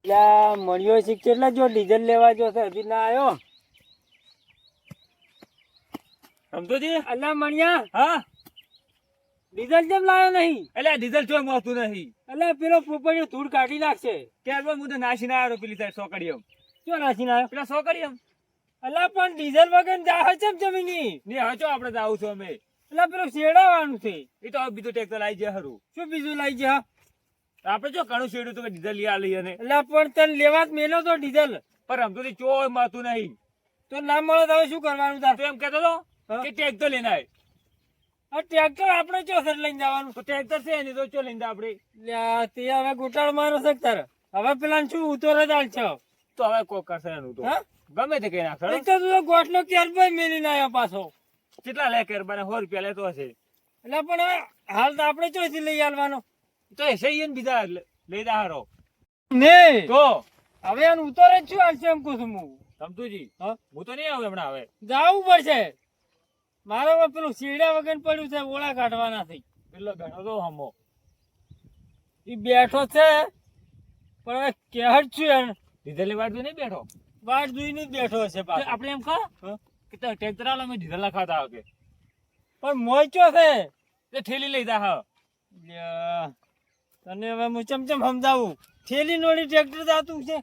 એટલે મળ્યો છે કેટલા જો ડીઝલ લેવા જો છે હજી ના આવ્યો સમજોજી અલ્લા મણિયા હા ડીઝલ કેમ લાવ્યો નહીં એટલે ડીઝલ જો મળતું નહીં એટલે પેલો પોપડીઓ ધૂળ કાઢી નાખશે ત્યારબાદ હું તો નાસીને આવ્યો પેલી સાઈડ સોકડીઓ શું નાસી આવ્યો પેલા સોકડીઓ અલ્લા પણ ડીઝલ વગર જાહે ચમ જમીની ને હવે જો આપણે તો આવું છું અમે એટલે પેલું શેડાવાનું છે એ તો હવે બીજું ટ્રેક્ટર આવી જાય ખરું શું બીજું લઈ જા આપણે જો ઘણું શેડ્યું તો ડીઝલ લઈ આલી અને એટલે પણ તને લેવા જ મેલો તો ડીઝલ પણ આમ તો ચોય મળતું નહીં તો ના મળે તો હવે શું કરવાનું તાર તો એમ કહેતો હતો કે ટ્રેક્ટર લઈને આવે આ ટ્રેક્ટર આપણે ચોસર લઈને જવાનું તો ટ્રેક્ટર છે એની તો ચો લઈને આપણે લ્યા, તે હવે ગોટાળ મારો છે તાર હવે પેલા શું ઉતોરે દાલ છે તો હવે કોક કરશે એનું તો હા ગમે તે કઈ નાખે એક તો તું ગોઠનો ક્યાર ભાઈ મેલીને આવ્યો પાછો કેટલા લે કેર બને 100 રૂપિયા લેતો હશે એટલે પણ હવે હાલ તો આપણે ચોથી લઈ આવવાનો તો એ સહી ને બીજા લઈ દારો ને તો હવે આનું ઉતોરે જ શું હાલશે એમ કહું છું હું સમતુજી હા હું તો નહીં આવું હમણાં હવે જાવું પડશે મારે હવે પેલું શીડા વગર પડ્યું છે ઓળા કાઢવાના થઈ પેલો બેઠો તો હમો એ બેઠો છે પણ હવે કહેટ છું યાર ડીઝલ ની વાટ નહીં બેઠો વાટ જોઈને જ બેઠો હશે પાછો આપણે એમ કહો કે ટ્રેક્ટર આલો અમે ડીઝલ ના ખાતા આવે પણ મોચો છે તે ઠેલી લઈ જા હા લ્યા, તને હવે હું ચમચમ સમજાવું થેલી નોડી ટ્રેક્ટર જાતું છે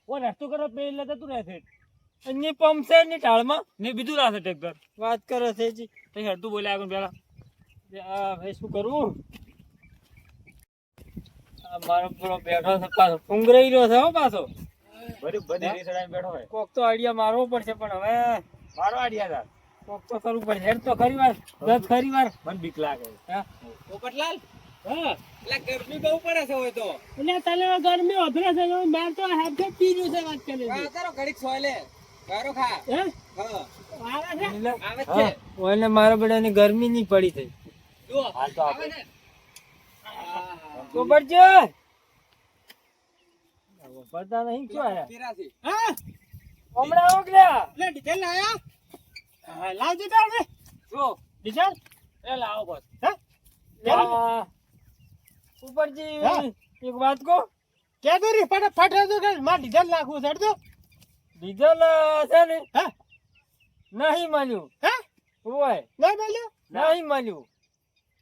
ઓ રસ્તો કરો પેલી લેતા તું રહેશે એની પંપ છે એની ઢાળમાં ને બીજું લાવશે ટ્રેક્ટર વાત કરે છે જી તો હેડતું બોલ્યા આગળ પેલા હવે શું કરવું આ મારો પેલો બેઠો છે પાછો ફૂંગરાઈ રહ્યો છે હો પાછો બધી બધી રીસડાઈને બેઠો હોય કોક તો આઈડિયા મારવો પડશે પણ હવે મારો આડિયા હતા કોક તો કરવું પડશે હેડ તો ખરી વાર દસ ખરી વાર મને બીક લાગે હા પોપટલાલ હા એટલે ગરમી બહુ પડે છે હોય તો એટલે તને ગરમી અભરે છે માર તો હાથે પી રહ્યું છે વાત કરે છે કરો ઘડીક સોયલે ગારો ખા હે હા આવે છે આવે જ છે ઓને મારા બેડાની ગરમી નહીં પડી થઈ જુઓ હાલ તો આવે આપણે ને તો પડજે પડતા નહીં શું આયા પીરાસી હા હમણાં આવો કે લ્યા? એટલે ડીઝલ લાયા હા, લાવજે તાર ને જો ડીઝલ એ લાવો બસ હા ઉપરજી હા? એક વાત કહો કે તો રી ફટાફટ તો કે માં ડીઝલ નાખવું છે તો ડીઝલ છે ને હા નહીં મળ્યું હા ઓય નહીં મળ્યું નહીં મળ્યું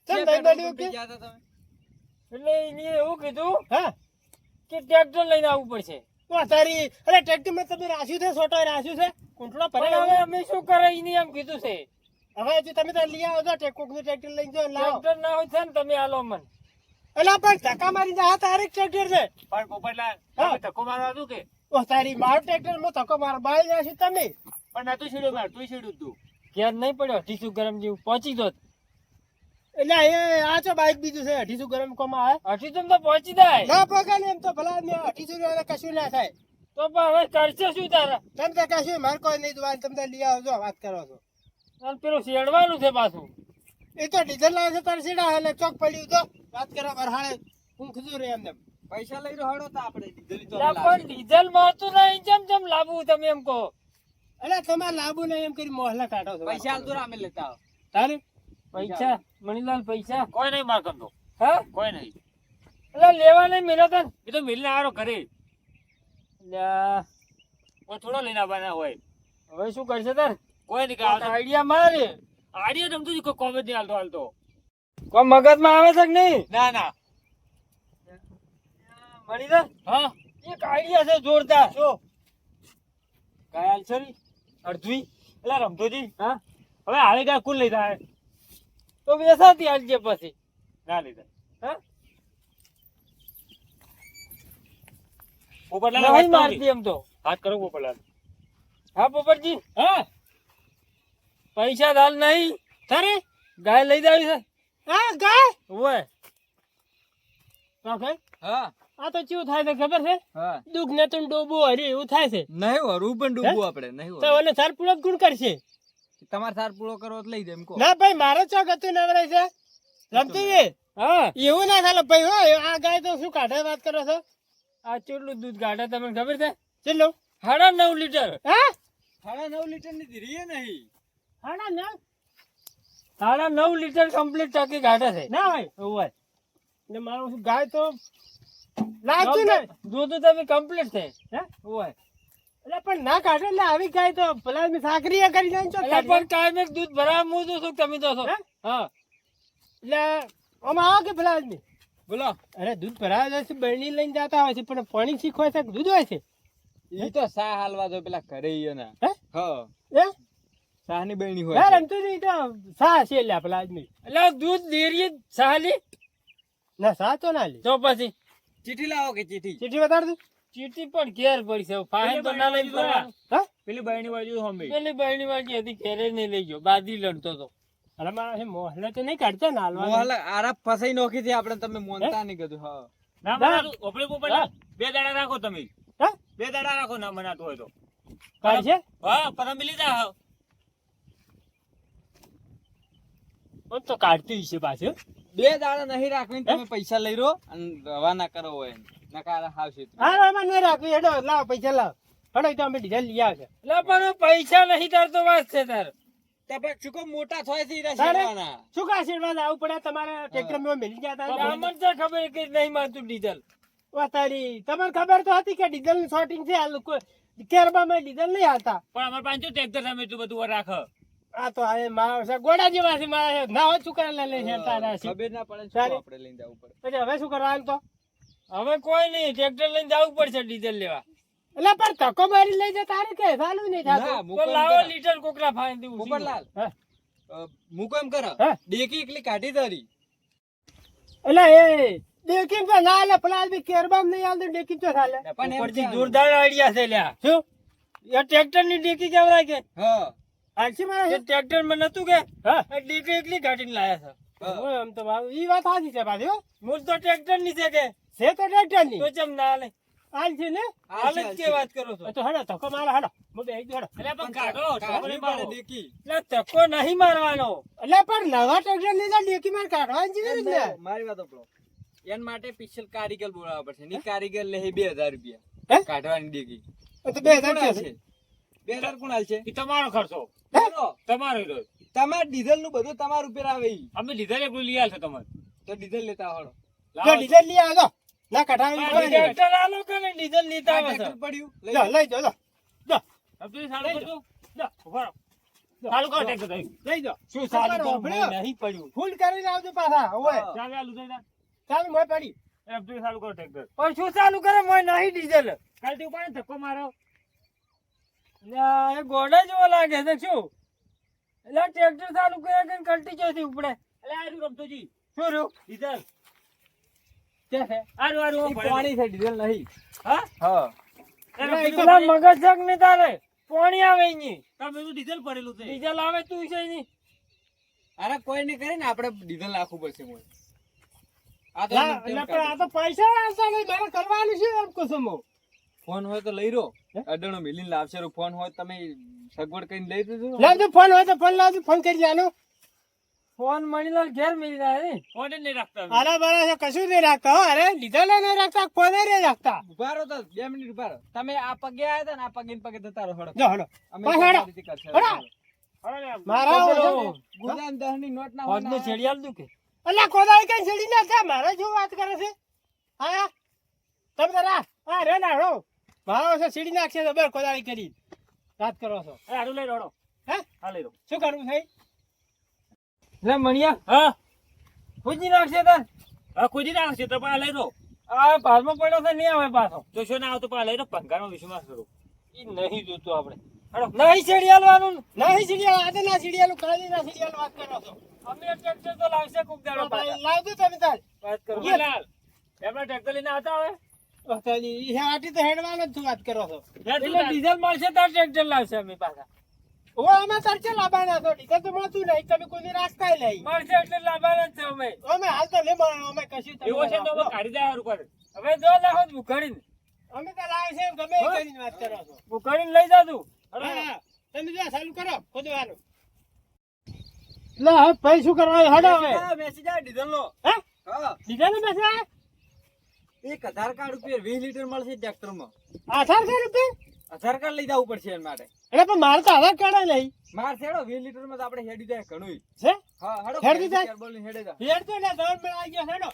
કેમ નહીં મળ્યું કે એટલે એને એવું કીધું હા કે ટ્રેક્ટર લઈને આવવું પડશે તો તારી અરે ટ્રેક્ટર માં તમે રાખ્યું છે સોટો રાખ્યું છે કુંટલો ભરે પણ હવે અમે શું કરે એને એમ કીધું છે હવે જો તમે તો લઈ આવો તો કોક નું ટ્રેક્ટર લઈને જો લાવો ટ્રેક્ટર ના હોય છે ને તમે આલો મન એટલે પણ ધક્કા મારી જા તારી ટ્રેક્ટર છે પણ પોપટલાલ હા. તમે ધક્કો મારવા હતું કે ઓ તારી મારું ટ્રેક્ટર માં ધક્કો માર બાળી નાખી તમે પણ નતું છેડ્યું માર તું છેડ્યું તું ઘેર નહીં પડ્યો ટીસુ ગરમ જેવું પહોંચી દો એટલે એ આ તો બાઈક બીજું છે 800 ગરમ કોમાં આવે અઠી તો પહોંચી જાય ના પગાર એમ તો ભલા ને 800 કશું ના થાય તો પણ હવે કરશે શું તારા તમે તો કશું મારે કોઈ નહીં દુવાન તમે તો લઈ આવજો વાત કરો છો અને પેલું શેડવાનું છે પાછું એ તો ડીઝલ લાવે છે તાર સીડા એટલે ચોક પડ્યું તો વાત કરો વરહાળે ઊંઘતું રહે એમને પૈસા લઈ રહ્યો તો આપણે ડીઝલ લા પણ ડીઝલ મળતું નહીં જેમ લાવવું તમે એમ કહો એટલે તમારે લાભો નહીં એમ કરી મોહલા કાઢો છો પૈસા હાલ તો અમે લેતા આવો તારે પૈસા મણીલાલ પૈસા કોઈ નહીં માર કંદો હા કોઈ નહીં એટલે લેવા નહીં મેલો તન એ તો મિલને આરો કરે લ્યા, કોઈ થોડો લઈને આવવાના હોય હવે શું કરશે તાર કોઈ નહીં કે આઈડિયા મારે આડિયા રમતું જ કોઈ કોમેન્ટ નહીં હાલતો કોઈ મગજમાં આવે છે કે નહીં ના ના મણીલાલ હા એક આઈડિયા છે જોરદાર શું કાયલ છે ને અડધુઈ એટલે રમતોજી હા હવે હાલે ગયા કુલ લઈ જાય તો વેસાતી હાલજે પછી ના લઈ જાય હા પોપટલાલ નહીં વાત મારતી એમ તો હાથ કરો પોપટલાલ હા પોપટજી હા પૈસા દાલ નહીં તારે ગાય લઈ જાવી છે હા ગાય ઓય ઓકે હા આ તો કેવું થાય છે ખબર છે હા દુઃખ ને તો ડોબો હરી એવું થાય છે નહીં વરું પણ ડૂબવું આપણે નહીં તો ઓલે સાર પૂરો ગુણ કરશે તમારે સાર પૂરો કરવો તો લઈ દે એમ કહો ના ભાઈ મારે ચોક હતું નવરાય છે રમતું છે હા એવું ના થાય ભાઈ હો આ ગાય તો શું કાઢે વાત કરો છો આ કેટલું દૂધ કાઢે તમને ખબર છે ચલો 9.5 લીટર હા 9.5 લીટર ની ધીરી નહીં હાડા ના 9.5 લીટર કમ્પ્લીટ ટાંકી કાઢે છે ના હોય ઓય ને મારું શું ગાય તો લાગતું ને દૂધ તમે કમ્પ્લીટ થાય હે? ઓય એટલે પણ ના કાઢે એટલે આવી ગાય તો પેલા મેં સાકરીએ કરી દે છો એટલે પણ કાયમ એક દૂધ ભરાવા હું તો છું તમે તો છો હે? હા એટલે આમાં આવો કે પેલા આદમી બોલો અરે દૂધ ભરાવા જાય છે બરણી લઈને જતા હોય છે પણ પાણી શીખવાય છે કે દૂધ હોય છે ઈ તો સા હાલવા દો પેલા ઘરે ઈ એના હે? હા હે સાની બહેણી ના હોય છે. રમતું નહીં તો સા છે એટલે પેલા આદમી એટલે દૂધ ડેરી સાલી ના સા તો ના લે તો પછી ચીઠી લાવો કે ચીઠી ચીઠી બતાડ દઉં ચીટી પણ ઘેર પડી છે ફાઈન તો ના લઈ પડવાનું હા પેલી બહેની બાજુ હોમી પેલી બહેની વાળી હતી ઘેરે નહીં લઈ ગયો બાદી લડતો તો અરે મારા મોહલ્લા તો નહીં કાઢતા ના હાલવા મોહલા આરા ફસાઈ નોખી છે આપણે તમે મોનતા નહીં કીધું હા ના બનાતું ઓપડી ઉપર હા. 2 દાડા રાખો તમે હા 2 દાડા રાખો ના બનાતું હોય તો કાઢશે હા પણ તમે લીધા હા પણ તો કાઢતી છે પાછું 2 દાડા નહીં રાખવીને તમે પૈસા લઈ રહ્યો અને રવાના કરો હોય નકાર હાવ છે હા એમાં નહીં રાખવી હેડો લાવ પૈસા લાવ હેડો તો અમે ડીઝલ લઈ આવશે એટલે પણ પૈસા નહીં તાર તો વાત છે તાર તમે ચૂકો મોટા થાય છે ઈરા તારે? શેરવાના. શું કા આશીર્વાદ આવું પડે તમારે ટ્રેક્ટર માં મિલી જતા અમને તો ખબર કે નહીં મારતું ડીઝલ તારી તમને ખબર તો હતી કે ડીઝલ નું શોર્ટિંગ છે આ લોકો કેરબામાં ડીઝલ નહીં આવતા પણ અમાર પાંચો ટ્રેક્ટર તમે એટલું બધું રાખ આ તો આ મારા ગોડા જેવા છે મારા ના હોય ચુકરા લઈ લે તારા છે ખબર ના પડે તારે? શું આપણે લઈને જવું પડે પછી હવે શું કરવાનું તો હવે કોઈ નહીં ટ્રેક્ટર લઈને જવું પડશે ડીઝલ લેવા એટલે પણ ધક્કો મારી લઈ જાય તારે કે ચાલુ નહીં ના થતું તો મૂકો એમ લાવો કરો. લીટર કોકરા ફાઈન દેવું પોપટલાલ હા. મૂકો એમ કરો હા. ડેકી એકલી કાઢી તારી એટલે એ ડેકીમ તો ના લે પેલા આદમી કેરબામ નહીં આવતું ડેકીમ તો ચાલે પણ એમ ઉપરથી કહેવાનું. જોરદાર આઈડિયા છે લ્યા શું એ ટ્રેક્ટર ની ડેકી કેવરાય કે હા હાલશી મારા એ ટ્રેક્ટર માં નતું કે હા એ ડેકી એકલી કાઢીને લાયા છે હા. ઓય, આમ તો મારું ઈ વાત સાચી છે પાછી હો. મૂળ તો ટ્રેક્ટર ની છે કે છે તો ટ્રેક્ટર ની તો ચમ ના લે હાલ છે ને હાલ જ કે વાત કરો છો તો હેડો ધક્કો મારો હેડો હું બે હેડો એટલે પણ કાઢો કાઢવી છોકરી પડે મારો. ડેકી. એટલે ધક્કો નહીં મારવાનો એટલે પણ નવા ટ્રેક્ટર લીધા ડેકી માં કાઢવાની છે ને ના, મારી વાત સાંભળો. એન માટે સ્પેશિયલ કારીગર બોલાવવા પડશે ની કારીગર લે 2000 હે? રૂપિયા કાઢવાની ડેકી તો 2000 કોણ છે હાલશે? 2000 કોણ હાલશે? ઈ તમારો ખર્ચો બોલો. તમારો ઈ રહ્યો. તમારે ડીઝલ નું બધું તમારું ઉપર આવે ઈ. અમે લીધા એકલું લઈ આવશે તમારે તો ડીઝલ લેતા આવડો જો ડીઝલ લઈ આવજો ના કાઢવાની આ કોઈ નહીં. ટ્રેક્ટર આલો કે ને ડીઝલ નીતા આવે છે ટ્રેક્ટર પડ્યું લઈ લો, લઈ જાઓ લો. લો, અબદુલ સારું કરજો લો, ઉભા રહો. ચાલુ કરો ટ્રેક્ટર તમે. લઈ જાઓ. શું સારું તમારો કરું? ભણ્યો? નહીં પડ્યું ફૂલ કરીને આવજો પાછા ઓય હા. ચાલે આલુ દઈ દે. ચાલ મોય પડી એ અબદુલ ચાલુ કરો ટ્રેક્ટર પણ શું ચાલુ કરે મોય નહીં ડીઝલ કાલથી ઉપાડે ને ધક્કો મારો લ્યા, એ ગોડા જેવો લાગે છે શું એટલે ટ્રેક્ટર ચાલુ કર્યા કે કલ્ટી ચોથી ઉપડે એટલે આ રહ્યું રમતોજી શું રહ્યું ડીઝલ કે છે આ રહ્યું, આ રહ્યું, ઈ ભરેલું. પાણી છે ડીઝલ નહીં હા હા એ એટલે રમતોજી પેલા મગજ શક ને તારે પાણી આવે નહીં તમે બધું ડીઝલ ભરેલું છે ડીઝલ આવે તું છે નહીં અરે કોઈ નહીં કરે ને આપણે ડીઝલ નાખવું પડશે મોય. આ તો લા, એમ તેમ એટલે પણ આ તો પૈસા આવતા નહીં મારે કરવાનું છે એમ કહું છું હું. ફોન હોય તો લઈ રહ્યો હે? અડણો મિલીને લાવશે રો ફોન હોય તો તમે સગવડ કરીને લઈ દેજો લાવજો ફોન હોય તો ફોન લાવજો ફોન કરી લેવાનો ફોન મણીલાલ ઘેર મિલી જાય ને ફોન જ નહીં રાખતા અમે. અરે બરાબર કશું નહીં રાખતા હો અરે ડીઝલ નહીં રાખતા ફોન નહીં રાખતા ઉભા રહો તો 2 મિનિટ ઉભા રહો તમે આ પગે આયા હતા ને આ પગે ને પગે જતા રહો હળો જો હડો અમે પાછા હળો. તમારી રીતે કરશે. હળો. હવે લે. મારા બોલો. ઓછો. ગુલામ 10 ની નોટ ના હોય ફોન ને ને છેડી આલ દઉં કે અલ્યા કોદાળી કઈ છેડી ના થા મારે શું વાત કરે છે હા તમે તારા હા રે ના હળો મારો છે સીડી નાખશે તો બર કોદાળી કરી વાત કરો છો એ હારું લઈ રહ્યો હે હા લઈ રહ્યો શું કરવું છે લે મણિયા હા પૂજી નાખશે તાર હા કોઈ ના આવશે તો પણ આ લઈ રહ્યો આ પાસમાં પડ્યો છે નહીં આવે પાછો તો શું ના આવતો પણ આ લઈ રહ્યો પંખાનો વિશ્વાસ કરો ઈ નહીં જોતું આપણે નહીં છેડી આલવાનું નહીં સીડીયાલ આજે ના સીડીયાલ કાળી ના સીડીયાલ વાત કરો છો અમે ટ્રેક્ટર તો લાવશે કોક દાડો પાછા. લાવજો તમે તાર વાત કરો ઉમરલાલ, એમના ટ્રેક્ટર લઈને આવતા આવે ઓતાની એ આટી તો હેડવાનો જ છું વાત કરો છો એટલે ડીઝલ મળશે તાર ટ્રેક્ટર લાવશે અમે પાછા ઓ અમે તરચે લાવવાના છો ડીઝલ તો મળતું નહીં તમે કોઈ રાખતા નહીં મળશે એટલે લાવવાના જ છે અમે અમે હાલ તો નહીં મળે અમે કશું તમે એવો છે તો અમે રાખો. કાઢી દે હારું કરે હવે જો લાવો જ ઉઘાડીને અમે તો લાવે છે એમ ગમે એ કરીને વાત કરો છો ઉઘાડીને લઈ જા તું હા, તમે જો ચાલુ કરો ખોદવાનું લે હવે ભાઈ શું કરવા હડો હવે મેસેજ આવે ડીઝલ નો હે હા ડીઝલ નું બેસે 1000 કાર્ડ રૂપિયા 20 લીટર મળશે ટ્રેક્ટર માં 1800 રૂપિયા આધાર કાર્ડ લઈ જવું પડશે એના માટે એટલે પણ મારે તો આધાર કાર્ડ નહીં માર છેડો 20 લીટર માં તો આપણે હેડી જાય ઘણું છે હા હડો હેડી જાય? બોલીને હેડે જા હેડ તો ને દોડ માં આવી ગયો હેડો